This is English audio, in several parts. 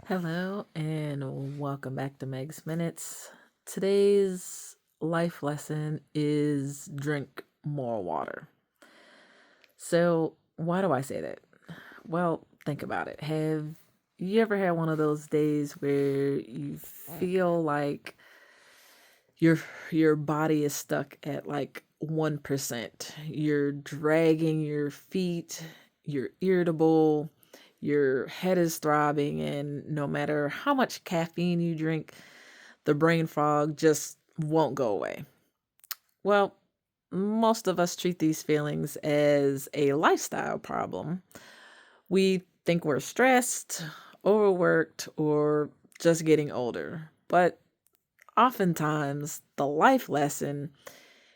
Hello and welcome back to Meg's Minutes. Today's life lesson is drink more water. So, why do I say that? Well, think about it. Have you ever had one of those days where you feel like your your body is stuck at like 1%? You're dragging your feet, you're irritable, your head is throbbing, and no matter how much caffeine you drink, the brain fog just won't go away. Well, most of us treat these feelings as a lifestyle problem. We think we're stressed, overworked, or just getting older. But oftentimes, the life lesson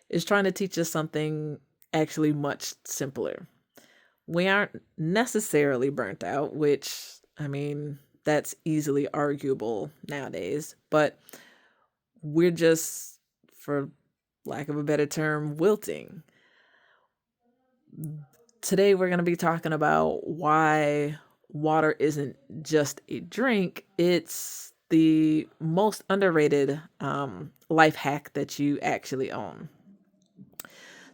is trying to teach us something actually much simpler. We aren't necessarily burnt out, which, that's easily arguable nowadays, but we're just, for lack of a better term, wilting. Today, we're going to be talking about why water isn't just a drink, it's the most underrated life hack that you actually own.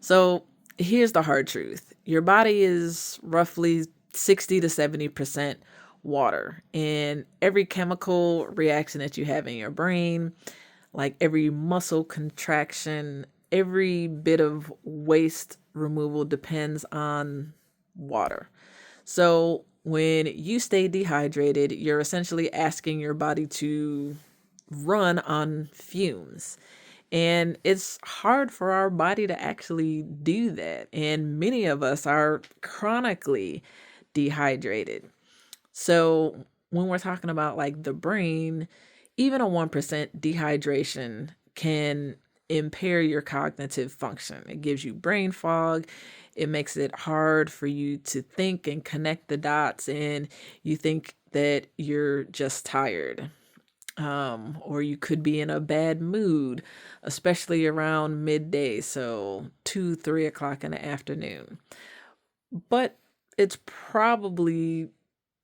So, here's the hard truth: your body is roughly 60 to 70% water, and every chemical reaction that you have in your brain, like every muscle contraction, every bit of waste removal depends on water. So when you stay dehydrated, you're essentially asking your body to run on fumes. And it's hard for our body to actually do that. And many of us are chronically dehydrated. So when we're talking about like the brain, even a 1% dehydration can impair your cognitive function. It gives you brain fog. It makes it hard for you to think and connect the dots, and you think that you're just tired. Or you could be in a bad mood, especially around midday, so 2, 3 o'clock in the afternoon. But it's probably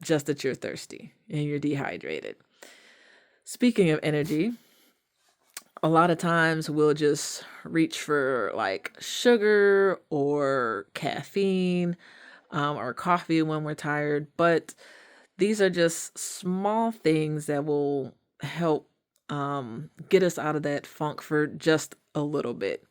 just that you're thirsty and you're dehydrated. Speaking of energy, a lot of times we'll just reach for like sugar or caffeine, or coffee when we're tired. But these are just small things that will help get us out of that funk for just a little bit.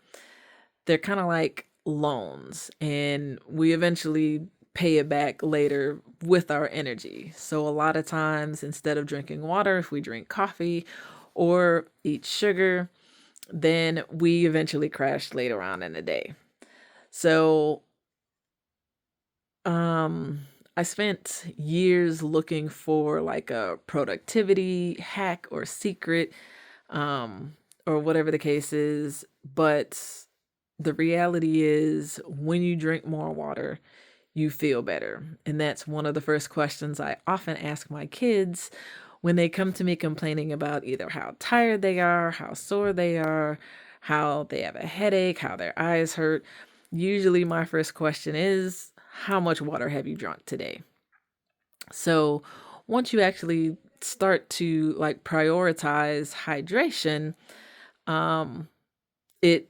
They're kind of like loans, and we eventually pay it back later with our energy. So, a lot of times, instead of drinking water, if we drink coffee or eat sugar, then we eventually crash later on in the day. So, um, I spent years looking for like a productivity hack or secret, um, or whatever the case is. But the reality is, when you drink more water, you feel better. And that's one of the first questions I often ask my kids when they come to me complaining about either how tired they are, how sore they are, how they have a headache, how their eyes hurt. Usually, my first question is, how much water have you drunk today? So, once you actually start to like prioritize hydration, um, it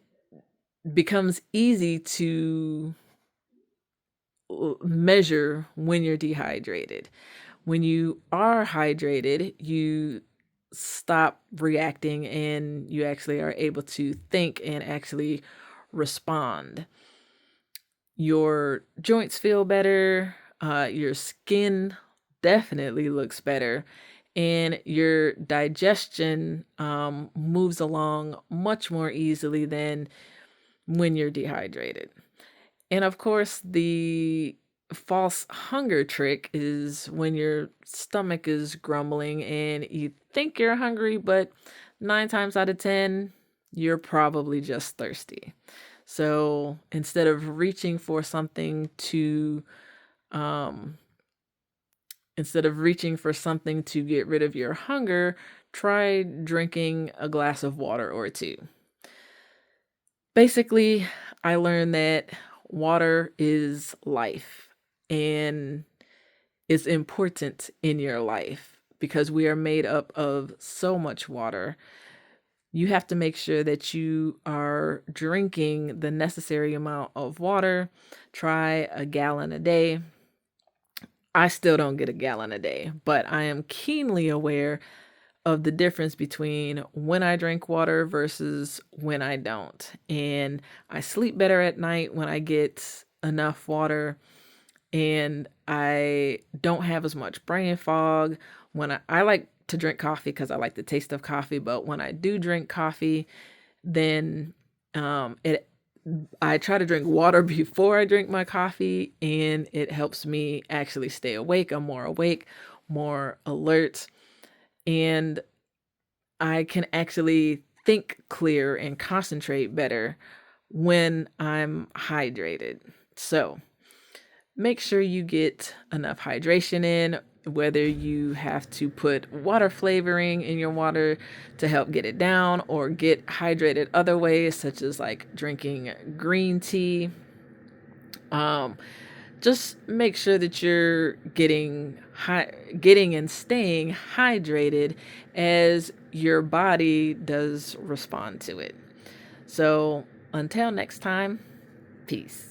becomes easy to measure when you're dehydrated. When you are hydrated, you stop reacting and you actually are able to think and actually respond. Your joints feel better, your skin definitely looks better, and your digestion moves along much more easily than when you're dehydrated. And of course, the false hunger trick is when your stomach is grumbling and you think you're hungry, but 9 times out of 10, you're probably just thirsty. So um, instead of reaching for something to get rid of your hunger, try drinking a glass of water or two. Basically, I learned that water is life and is important in your life. because we are made up of so much water. You have to make sure that you are drinking the necessary amount of water. Try a gallon a day. I still don't get a gallon a day, but I am keenly aware of the difference between when I drink water versus when I don't. And I sleep better at night when I get enough water, and I don't have as much brain fog. I like to drink coffee because I like the taste of coffee, but when I do drink coffee, then it I try to drink water before I drink my coffee, and it helps me actually stay awake. I'm more awake, more alert, and I can actually think clear and concentrate better when I'm hydrated. So make sure you get enough hydration in, whether you have to put water flavoring in your water to help get it down, or get hydrated other ways, such as like drinking green tea. Um, just make sure that you're getting and staying hydrated as your body does respond to it. So until next time, peace.